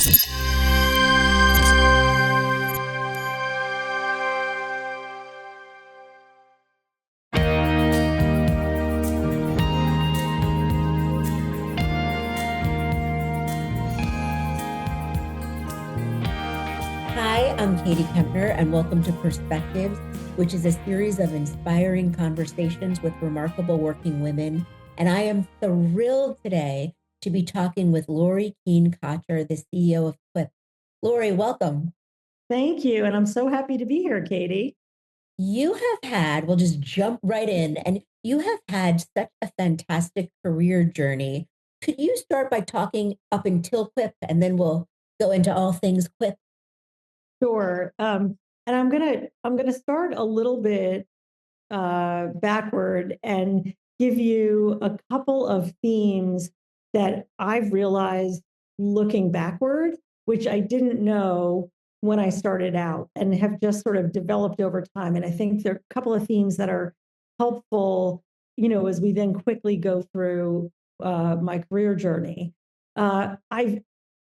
Hi, I'm Katie Kempner, and welcome to Perspectives, which is a series of inspiring conversations with remarkable working women. And I am thrilled today to be talking with Lauri Kien Kotcher, the CEO of Quip. Lauri, welcome. Thank you. And I'm so happy to be here, Katie. We'll just jump right in, and you have had such a fantastic career journey. Could you start by talking up until Quip, and then we'll go into all things Quip? Sure. And I'm gonna start a little bit backward and give you a couple of themes that I've realized looking backward, which I didn't know when I started out and have just sort of developed over time. And I think there are a couple of themes that are helpful, as we then quickly go through my career journey. I've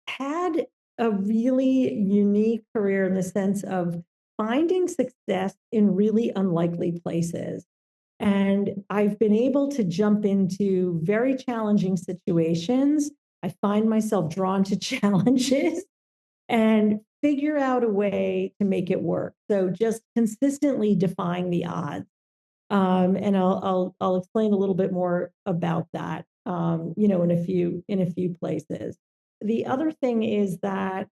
had a really unique career in the sense of finding success in really unlikely places. And I've been able to jump into very challenging situations. I find myself drawn to challenges and figure out a way to make it work. So just consistently defying the odds. And I'll explain a little bit more about that, in a few places. The other thing is that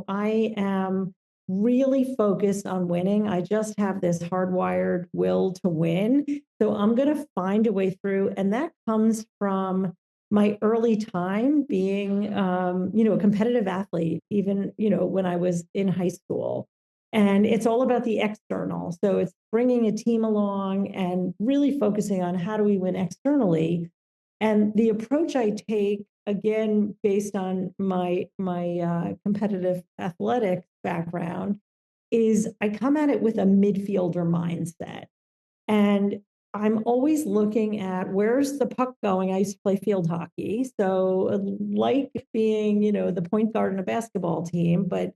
I am really focused on winning. I just have this hardwired will to win. So I'm going to find a way through, and that comes from my early time being, a competitive athlete, even when I was in high school. And it's all about the external. So it's bringing a team along and really focusing on how do we win externally. And the approach I take, again, based on my competitive athletics background, is I come at it with a midfielder mindset. And I'm always looking at where's the puck going. I used to play field hockey. So like being, the point guard in a basketball team, but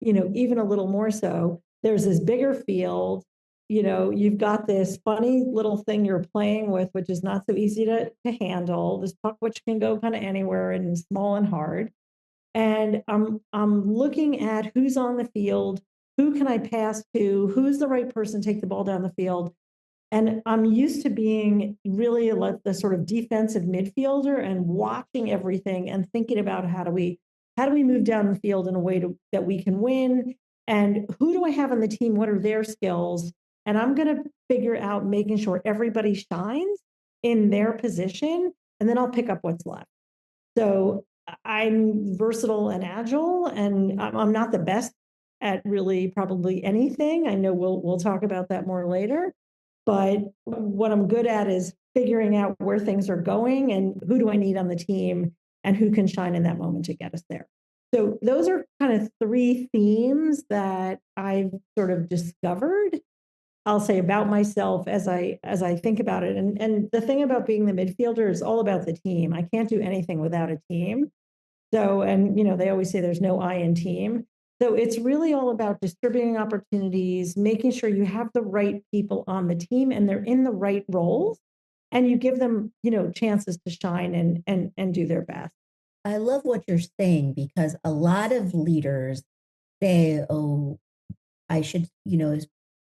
even a little more so, there's this bigger field. You've got this funny little thing you're playing with, which is not so easy to handle, this puck which can go kind of anywhere and small and hard. And I'm looking at who's on the field, who can I pass to, who's the right person to take the ball down the field. And I'm used to being really the sort of defensive midfielder and watching everything and thinking about how do we move down the field in a way that we can win, and who do I have on the team, what are their skills, and I'm going to figure out making sure everybody shines in their position, and then I'll pick up what's left. So I'm versatile and agile, and I'm not the best at really probably anything. I know we'll talk about that more later. But what I'm good at is figuring out where things are going and who do I need on the team and who can shine in that moment to get us there. So those are kind of three themes that I've sort of discovered, I'll say, about myself as I think about it. And the thing about being the midfielder is all about the team. I can't do anything without a team. So, and they always say there's no I in team. So it's really all about distributing opportunities, making sure you have the right people on the team and they're in the right roles, and you give them, chances to shine and do their best. I love what you're saying because a lot of leaders say, oh, I should,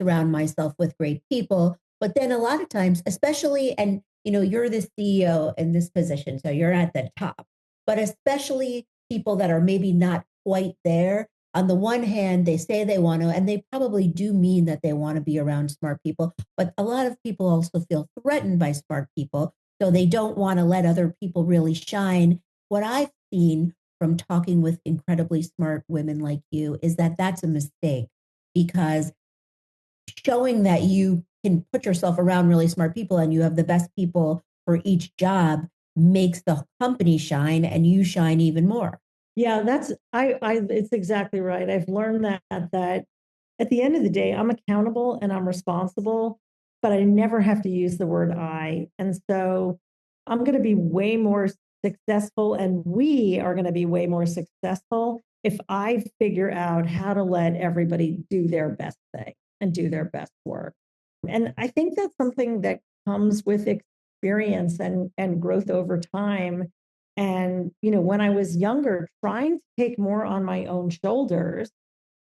surround myself with great people. But then a lot of times, especially, and, you're the CEO in this position, so you're at the top, but especially people that are maybe not quite there. On the one hand, they say they want to, and they probably do mean that they want to be around smart people, but a lot of people also feel threatened by smart people. So they don't want to let other people really shine. What I've seen from talking with incredibly smart women like you is that that's a mistake, because showing that you can put yourself around really smart people and you have the best people for each job makes the company shine and you shine even more. Yeah, that's it's exactly right. I've learned that at the end of the day, I'm accountable and I'm responsible, but I never have to use the word I. And so I'm going to be way more successful, and we are going to be way more successful if I figure out how to let everybody do their best thing and do their best work. And I think that's something that comes with experience and growth over time. And, when I was younger, trying to take more on my own shoulders,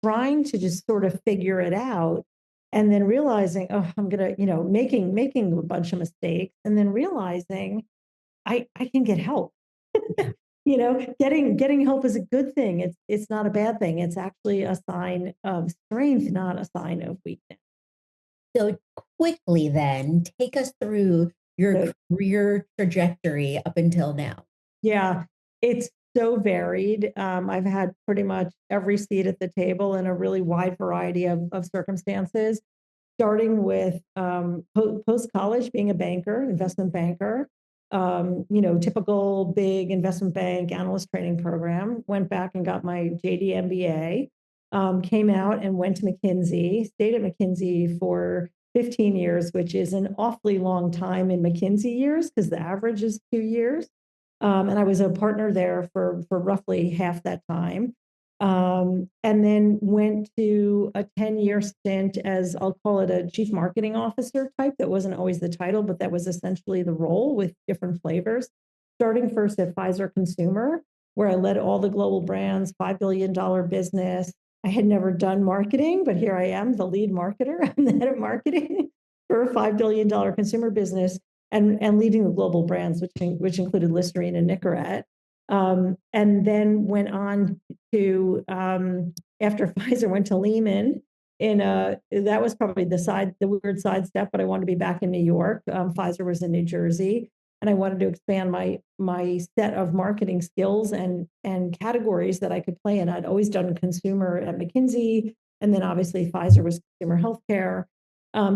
trying to just sort of figure it out, and then realizing, oh, I'm gonna, making a bunch of mistakes, and then realizing I can get help. Yeah. Getting help is a good thing. It's not a bad thing. It's actually a sign of strength, not a sign of weakness. So quickly then, take us through your So career trajectory up until now. yeah, it's so varied. I've had pretty much every seat at the table in a really wide variety of circumstances, starting with post college being a banker, investment banker, typical big investment bank analyst training program. Went back and got my JD MBA, came out and went to McKinsey, stayed at McKinsey for 15 years, which is an awfully long time in McKinsey years because the average is 2 years. And I was a partner there for roughly half that time. And then went to a 10-year stint as, I'll call it, a chief marketing officer type. That wasn't always the title, but that was essentially the role with different flavors. Starting first at Pfizer Consumer, where I led all the global brands, $5 billion business. I had never done marketing, but here I am, the lead marketer. I'm the head of marketing for a $5 billion consumer business, and leading the global brands, which included Listerine and Nicorette. And then went on to, after Pfizer, went to Lehman. That was probably the weird sidestep, but I wanted to be back in New York. Pfizer was in New Jersey, and I wanted to expand my set of marketing skills and categories that I could play in. I'd always done consumer at McKinsey, and then obviously Pfizer was consumer healthcare.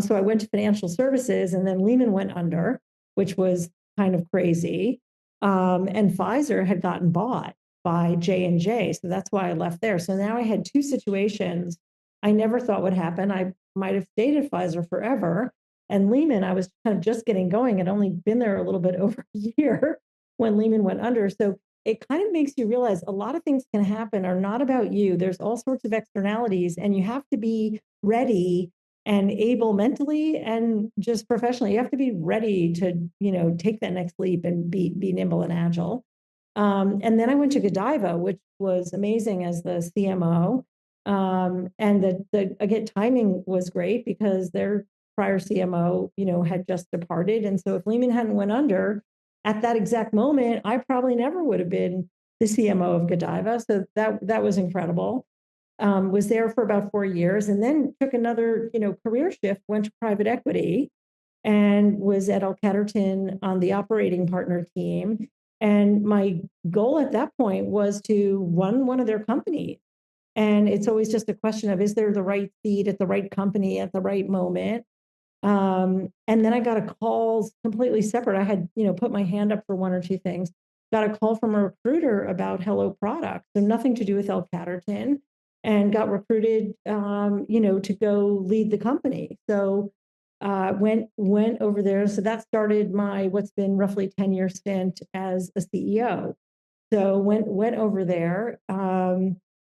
So I went to financial services, and then Lehman went under, which was kind of crazy. And Pfizer had gotten bought by J&J, so that's why I left there. So now I had two situations I never thought would happen. I might have stayed at Pfizer forever. And Lehman, I was kind of just getting going. I'd only been there a little bit over a year when Lehman went under. So it kind of makes you realize a lot of things can happen are not about you. There's all sorts of externalities, and you have to be ready and able mentally and just professionally. You have to be ready to, take that next leap and be nimble and agile. And then I went to Godiva, which was amazing as the CMO. And the again, timing was great because their prior CMO, had just departed. And so if Lehman hadn't went under at that exact moment, I probably never would have been the CMO of Godiva. So that was incredible. Was there for about 4 years, and then took another, career shift, went to private equity, and was at L Catterton on the operating partner team. And my goal at that point was to run one of their companies. And it's always just a question of, is there the right seat at the right company at the right moment? And then I got a call completely separate. I had, put my hand up for one or two things. Got a call from a recruiter about Hello Product, so nothing to do with El Catterton, and got recruited, to go lead the company. So went over there. So that started my what's been roughly 10-year stint as a CEO. So went over there.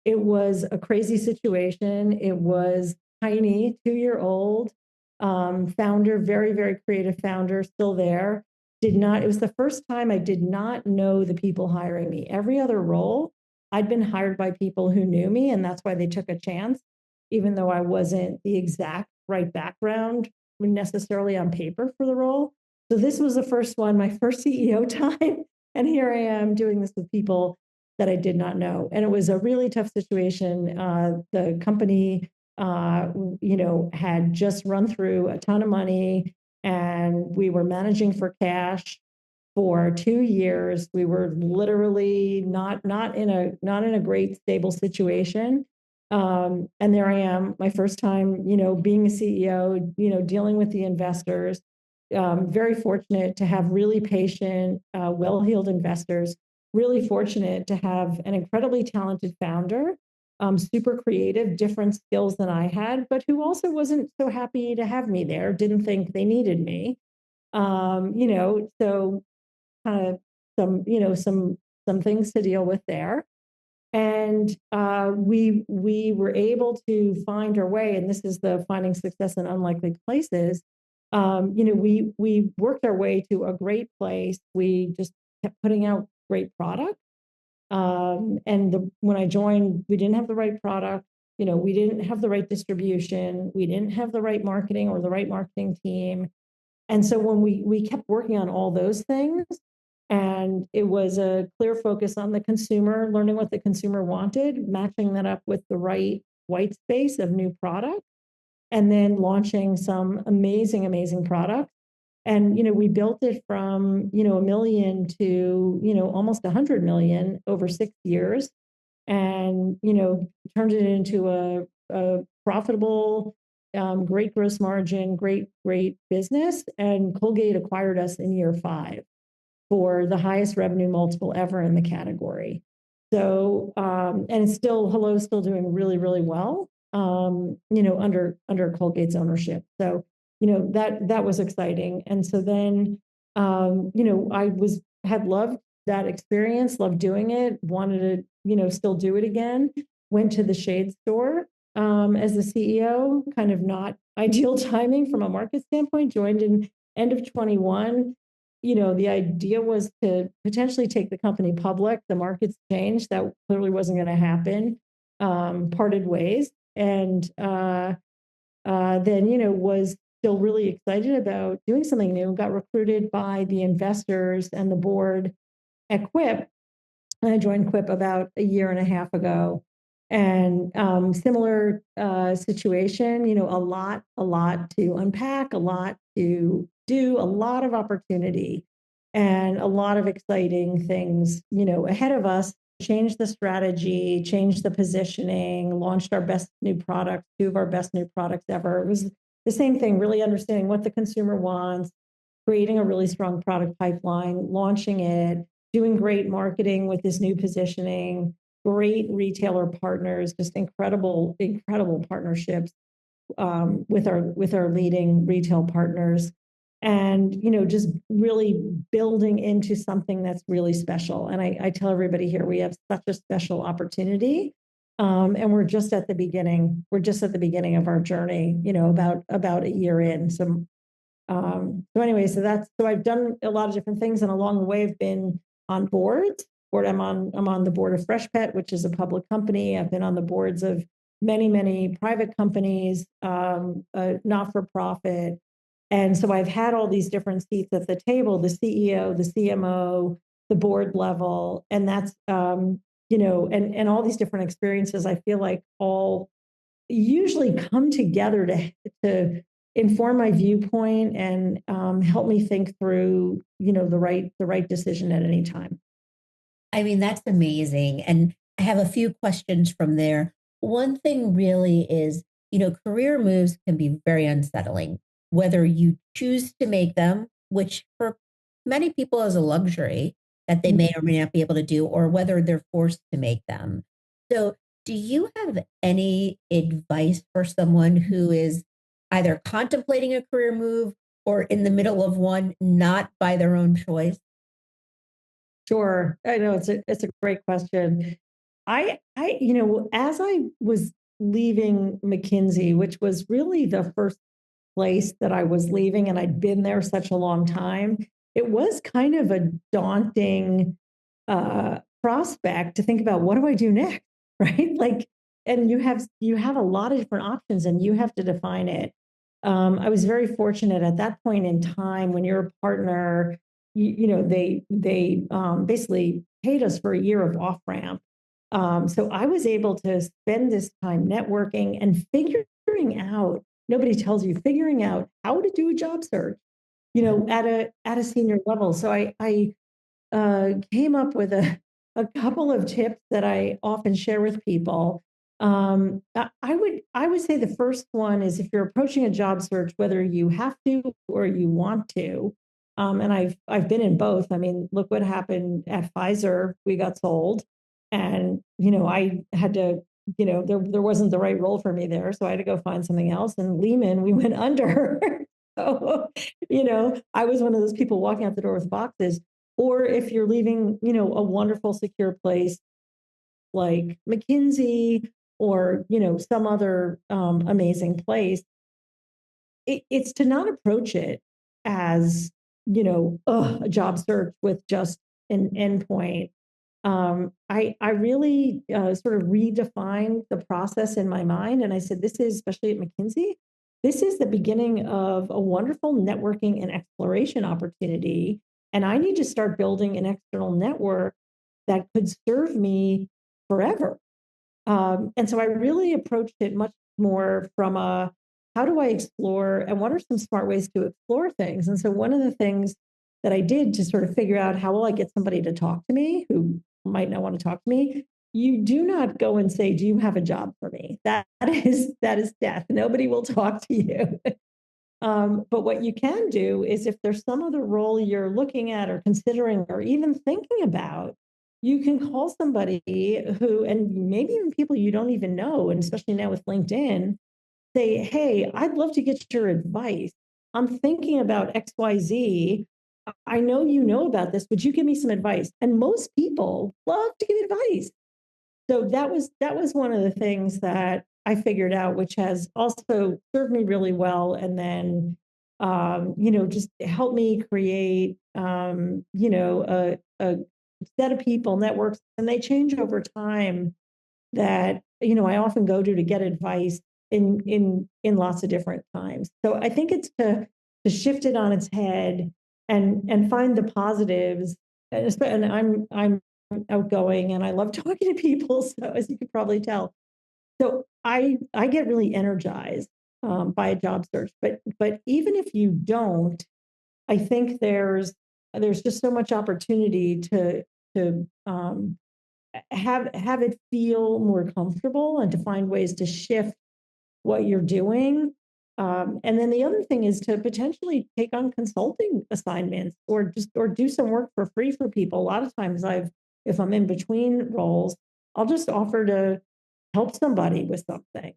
It was a crazy situation. It was tiny, 2-year old founder, very, very creative founder, still there. Did not, it was the first time I did not know the people hiring me. Every other role, I'd been hired by people who knew me, and that's why they took a chance, even though I wasn't the exact right background necessarily on paper for the role. So this was the first one, my first CEO time. And here I am doing this with people that I did not know. And it was a really tough situation. The company had just run through a ton of money, and we were managing for cash for 2 years. We were literally not in a great stable situation. And there I am, my first time, being a CEO, dealing with the investors. Very fortunate to have really patient, well-heeled investors. Really fortunate to have an incredibly talented founder, super creative, different skills than I had, but who also wasn't so happy to have me there, didn't think they needed me. So kind of some things to deal with there. And we were able to find our way, and this is the finding success in unlikely places. We worked our way to a great place. We just kept putting out great product. When I joined, we didn't have the right product. We didn't have the right distribution. We didn't have the right marketing or the right marketing team. And so when we kept working on all those things, and it was a clear focus on the consumer, learning what the consumer wanted, matching that up with the right white space of new product, and then launching some amazing, amazing products. And we built it from a million to almost 100 million over 6 years, and turned it into a profitable, great gross margin, great business. And Colgate acquired us in year 5 for the highest revenue multiple ever in the category. So, and it's still, Hello's still doing really, really well, under Colgate's ownership. So, that was exciting. And so then, had loved that experience, loved doing it, wanted to, still do it again. Went to the Shade store, as the CEO, kind of not ideal timing from a market standpoint. Joined in end of 21. The idea was to potentially take the company public. The market's changed. That clearly wasn't going to happen. Parted ways. And then, was still really excited about doing something new. Got recruited by the investors and the board at Quip. And I joined Quip about a year and a half ago. And similar situation, a lot to unpack, a lot to do, a lot of opportunity, and a lot of exciting things, ahead of us. Changed the strategy, changed the positioning, launched our best new products, 2 of our best new products ever. It was the same thing, really understanding what the consumer wants, creating a really strong product pipeline, launching it, doing great marketing with this new positioning, great retailer partners, just incredible partnerships, with our leading retail partners, and just really building into something that's really special. And I tell everybody here, we have such a special opportunity, and we're just at the beginning. We're just at the beginning of our journey. About a year in. So I've done a lot of different things, and along the way, I've been on boards. I'm on the board of Freshpet, which is a public company. I've been on the boards of many private companies, not for profit. And so I've had all these different seats at the table: the CEO, the CMO, the board level, and that's and all these different experiences. I feel like all usually come together to inform my viewpoint and help me think through the right decision at any time. I mean, that's amazing. And I have a few questions from there. One thing really is, career moves can be very unsettling, whether you choose to make them, which for many people is a luxury that they may or may not be able to do, or whether they're forced to make them. So, do you have any advice for someone who is either contemplating a career move or in the middle of one, not by their own choice? Sure. I know it's a great question. As I was leaving McKinsey, which was really the first place that I was leaving, and I'd been there such a long time, it was kind of a daunting prospect to think about, what do I do next, right? Like, and you have a lot of different options, and you have to define it. I was very fortunate at that point in time when you're a partner. They basically paid us for a year of off ramp. So I was able to spend this time networking and figuring out, nobody tells you, figuring out how to do a job search, at a senior level. So I came up with a couple of tips that I often share with people. I would say the first one is, if you're approaching a job search, whether you have to or you want to, and I've been in both. I mean, look what happened at Pfizer. We got sold, and I had to, there wasn't the right role for me there, so I had to go find something else. And Lehman, we went under. So, I was one of those people walking out the door with boxes. Or if you're leaving, a wonderful, secure place, like McKinsey or, some other amazing place, it's to not approach it as, a job search with just an endpoint. I really sort of redefined the process in my mind. And I said, this is, especially at McKinsey, this is the beginning of a wonderful networking and exploration opportunity. And I need to start building an external network that could serve me forever. And so I really approached it much more from a how do I explore and what are some smart ways to explore things? And so one of the things that I did to sort of figure out how will I get somebody to talk to me who might not want to talk to me, you do not go and say, "Do you have a job for me?" That is death. Nobody will talk to you. But what you can do is if there's some other role you're looking at or considering or even thinking about, you can call somebody who, and maybe even people you don't even know, and especially now with LinkedIn, say, "Hey, I'd love to get your advice. I'm thinking about XYZ. I know you know about this. Would you give me some advice?" And most people love to give advice. So that was one of the things that I figured out, which has also served me really well. And then, just helped me create, a set of people, networks, and they change over time that, I often go to get advice in lots of different times. So I think it's to shift it on its head and find the positives. And I'm outgoing and I love talking to people. So as you could probably tell, so I get really energized by a job search. But even if you don't, I think there's just so much opportunity to have it feel more comfortable and to find ways to shift what you're doing. And then the other thing is to potentially take on consulting assignments or do some work for free for people. A lot of times if I'm in between roles, I'll just offer to help somebody with something.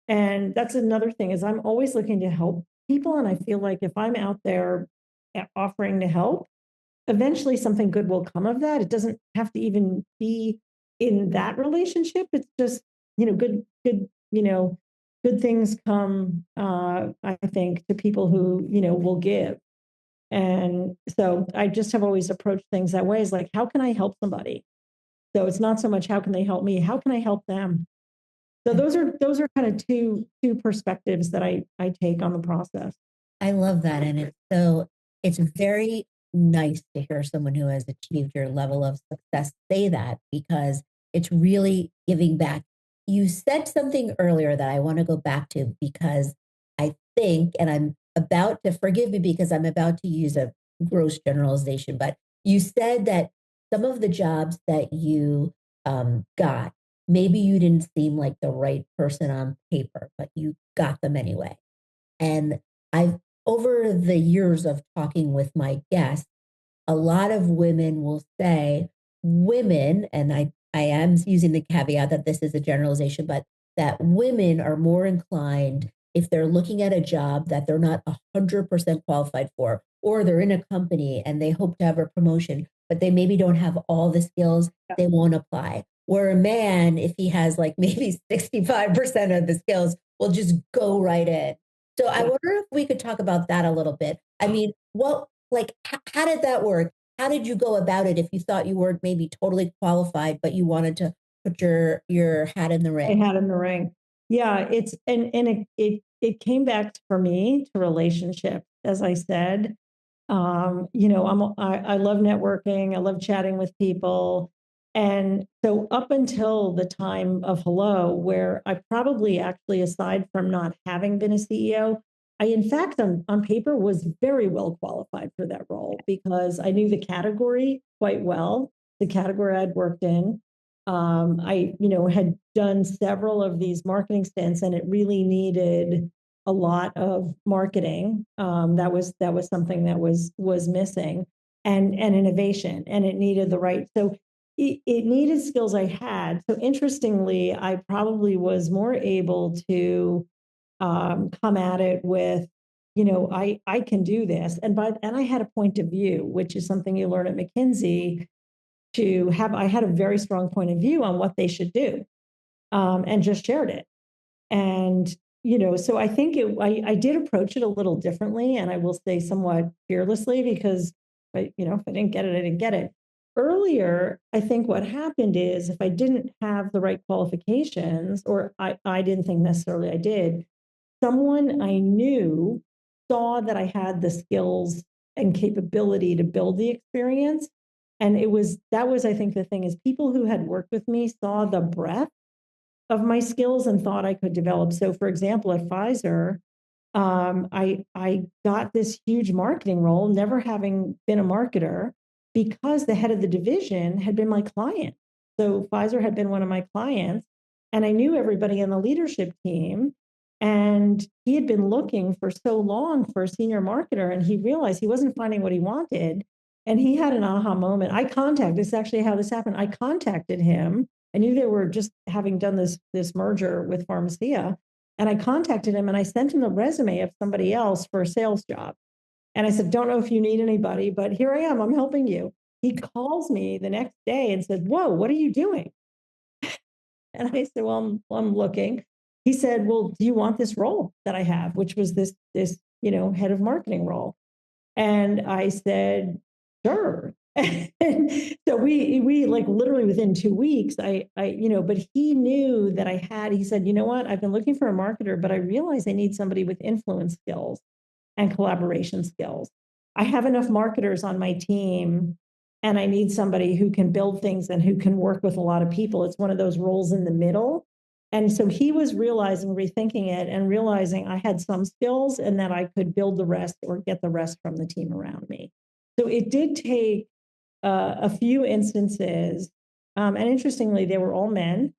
And that's another thing is I'm always looking to help people. And I feel like if I'm out there offering to help, eventually something good will come of that. It doesn't have to even be in that relationship. It's just, good things come, I think, to people who, will give. And so I just have always approached things that way is like, how can I help somebody? So it's not so much how can they help me? How can I help them? So those are kind of two perspectives that I take on the process. I love that. And it's very nice to hear someone who has achieved your level of success say that because it's really giving back. You said something earlier that I want to go back to because I think, and I'm about to forgive me because I'm about to use a gross generalization, but you said that some of the jobs that you got, maybe you didn't seem like the right person on paper, but you got them anyway. And I've over the years of talking with my guests, a lot of women will say, women, and I am using the caveat that this is a generalization, but that women are more inclined if they're looking at a job that they're not 100% qualified for, or they're in a company and they hope to have a promotion, but they maybe don't have all the skills, they won't apply. Where a man, if he has like maybe 65% of the skills, will just go right in. So I Yeah. wonder if we could talk about that a little bit. I mean, how did that work? How did you go about it if you thought you weren't maybe totally qualified, but you wanted to put your hat in the I ring? had in the ring. Yeah, it's and it came back for me to relationships, as I said. I love networking. I love chatting with people. And so up until the time of Hello, where I probably actually, aside from not having been a CEO, I in fact on paper was very well qualified for that role because I knew the category quite well, the category I'd worked in. I, had done several of these marketing stints and it really needed a lot of marketing. That was something that was missing, and innovation, and it needed the right. So it needed skills I had. So interestingly, I probably was more able to come at it with, I can do this, and I had a point of view, which is something you learn at McKinsey. I had a very strong point of view on what they should do, and just shared it. And, so I think I did approach it a little differently, and I will say somewhat fearlessly, because if I didn't get it, I didn't get it. Earlier, I think what happened is, if I didn't have the right qualifications, or I didn't think necessarily I did, someone I knew saw that I had the skills and capability to build the experience. And that was, I think, the thing is, people who had worked with me saw the breadth of my skills and thought I could develop. So, for example, at Pfizer, I got this huge marketing role, never having been a marketer, because the head of the division had been my client. So Pfizer had been one of my clients, and I knew everybody in the leadership team. And he had been looking for so long for a senior marketer, and he realized he wasn't finding what he wanted. And he had an aha moment. This is actually how this happened. I contacted him. I knew they were just having done this merger with Pharmacia. And I contacted him and I sent him the resume of somebody else for a sales job. And I said, don't know if you need anybody, but here I am. I'm helping you. He calls me the next day and said, whoa, what are you doing? And I said, well, I'm looking. He said, well, do you want this role that I have, which was this head of marketing role? And I said, sure. So we like literally within 2 weeks, but he knew that he said, you know what, I've been looking for a marketer, but I realize I need somebody with influence skills and collaboration skills. I have enough marketers on my team, and I need somebody who can build things and who can work with a lot of people. It's one of those roles in the middle. And so he was rethinking it and realizing I had some skills and that I could build the rest or get the rest from the team around me. So it did take a few instances. And interestingly, they were all men.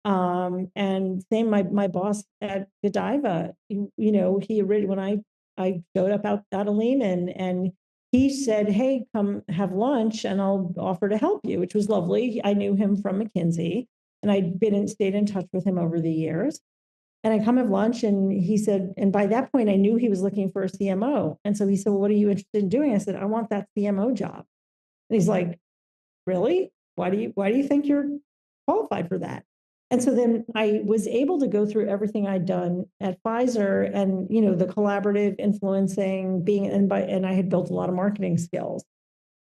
And same, my boss at Godiva, when I showed up out of Lehman, and he said, hey, come have lunch and I'll offer to help you, which was lovely. I knew him from McKinsey, and stayed in touch with him over the years. And I come have lunch, and he said, and by that point I knew he was looking for a CMO. And so he said, well, what are you interested in doing? I said, I want that CMO job. And he's like, really? Why do you think you're qualified for that? And so then I was able to go through everything I'd done at Pfizer, and the collaborative influencing, and I had built a lot of marketing skills.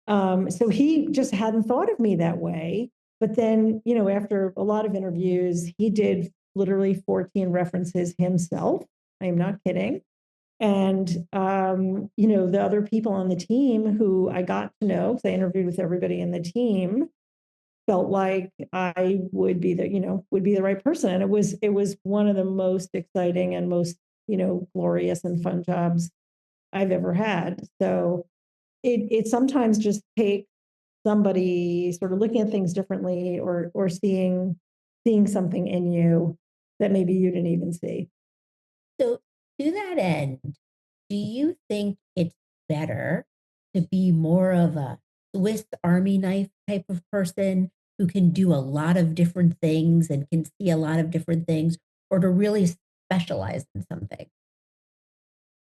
So he just hadn't thought of me that way. But then, after a lot of interviews, he did literally 14 references himself. I am not kidding. And, the other people on the team who I got to know, because I interviewed with everybody in the team, felt like I would be the right person. And it was one of the most exciting and most, glorious and fun jobs I've ever had. So it sometimes just takes somebody sort of looking at things differently, or seeing something in you that maybe you didn't even see. So, to that end, do you think it's better to be more of a Swiss Army knife type of person who can do a lot of different things and can see a lot of different things, or to really specialize in something?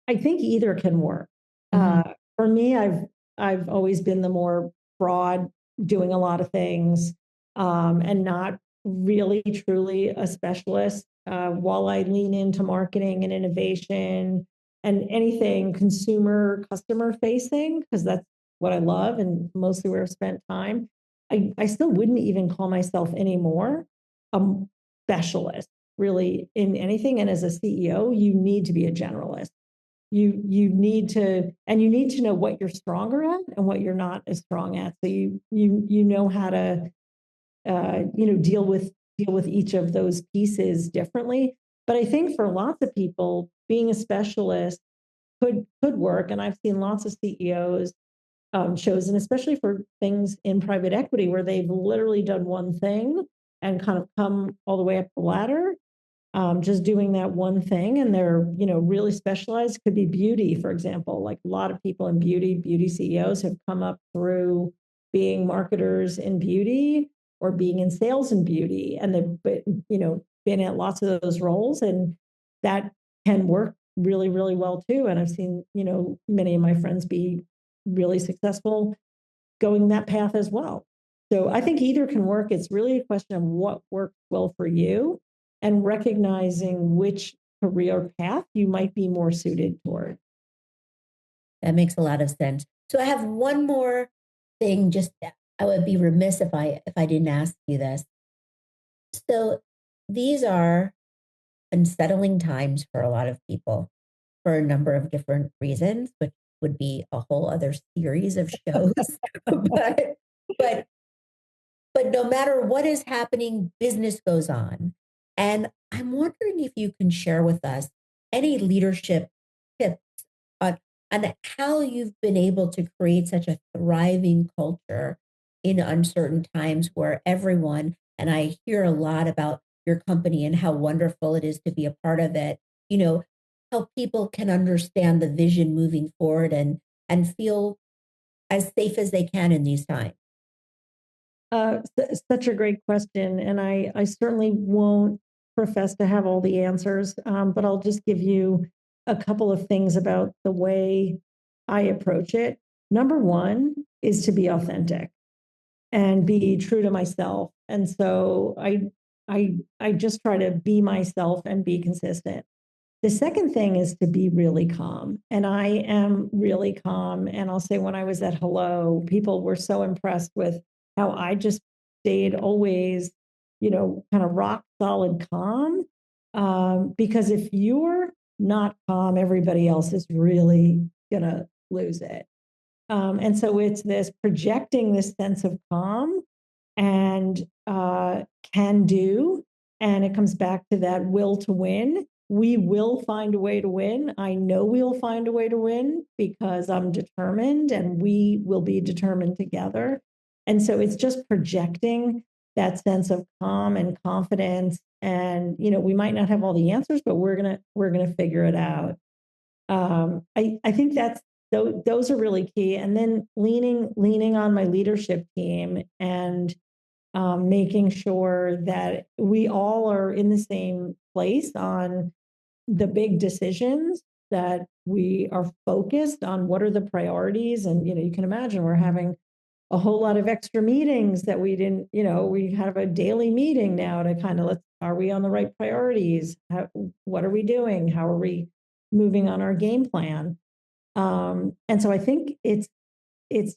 I think either can work. Mhm. For me, I've always been the more broad, doing a lot of things, and not really truly a specialist. While I lean into marketing and innovation and anything consumer customer facing, because that's what I love and mostly where I've spent time, I still wouldn't even call myself anymore a specialist really in anything. And as a CEO, you need to be a generalist. You need to know what you're stronger at and what you're not as strong at, so you know how to deal with each of those pieces differently. But I think for lots of people, being a specialist could work, and I've seen lots of CEOs chosen, especially for things in private equity, where they've literally done one thing and kind of come all the way up the ladder, just doing that one thing, and they're really specialized. Could be beauty, for example. Like a lot of people in beauty CEOs have come up through being marketers in beauty or being in sales in beauty, and they've been at lots of those roles, and that can work really, really well too. And I've seen many of my friends be really successful going that path as well. So I think either can work. It's really a question of what works well for you and recognizing which career path you might be more suited toward. That makes a lot of sense. So I have one more thing, just I would be remiss if I didn't ask you this. So these are unsettling times for a lot of people for a number of different reasons, which would be a whole other series of shows. but but but no matter what is happening, business goes on. And I'm wondering if you can share with us any leadership tips on, on how you've been able to create such a thriving culture in uncertain times where everyone, and I hear a lot about your company and how wonderful it is to be a part of it, you know, how people can understand the vision moving forward and feel as safe as they can in these times. Such a great question. And I certainly won't profess to have all the answers, but I'll just give you a couple of things about the way I approach it. Number one is to be authentic and be true to myself. And so I just try to be myself and be consistent. The second thing is to be really calm. And I am really calm. And I'll say when I was at Hello, people were so impressed with how I just stayed always, kind of rock solid calm. Because if you're not calm, everybody else is really going to lose it. And so it's this projecting this sense of calm and can do. And it comes back to that will to win. We will find a way to win. I know we'll find a way to win because I'm determined and we will be determined together. And so it's just projecting that sense of calm and confidence. And, we might not have all the answers, but we're gonna figure it out. I think those are really key. And then leaning on my leadership team and making sure that we all are in the same place on the big decisions, that we are focused on what are the priorities. And, you can imagine we're having a whole lot of extra meetings that we didn't, we have a daily meeting now to kind of are we on the right priorities? What are we doing? How are we moving on our game plan? And so I think it's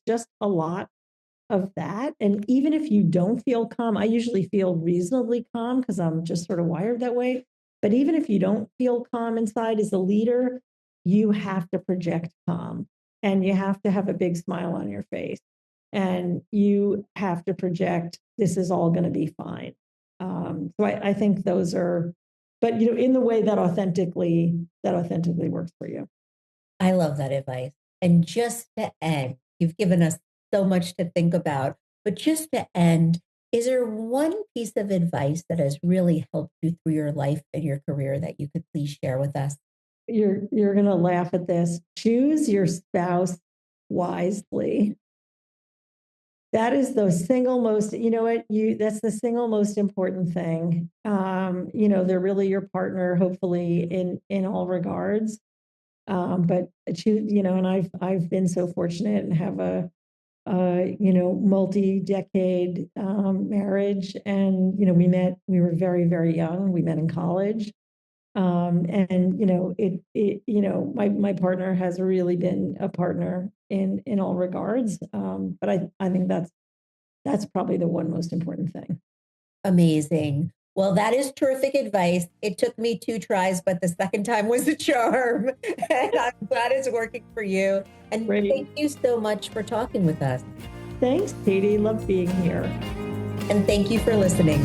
just a lot of that. And even if you don't feel calm, I usually feel reasonably calm because I'm just sort of wired that way. But even if you don't feel calm inside as a leader, you have to project calm and you have to have a big smile on your face and you have to project this is all going to be fine. So I think those are, but in the way that authentically works for you. I love that advice. And just to end, you've given us so much to think about, but just to end, is there one piece of advice that has really helped you through your life and your career that you could please share with us? You're gonna laugh at this. Choose your spouse wisely. That is the single most, that's the single most important thing. They're really your partner, hopefully in all regards. But choose, and I've been so fortunate and have a multi-decade marriage. And, we were very, very young. We met in college. And, my partner has really been a partner in all regards. But I think that's probably the one most important thing. Amazing. Well, that is terrific advice. It took me 2 tries, but the second time was a charm. And I'm glad it's working for you. And Great. thank you so much for talking with us. Thanks, Katie. Love being here. And thank you for listening.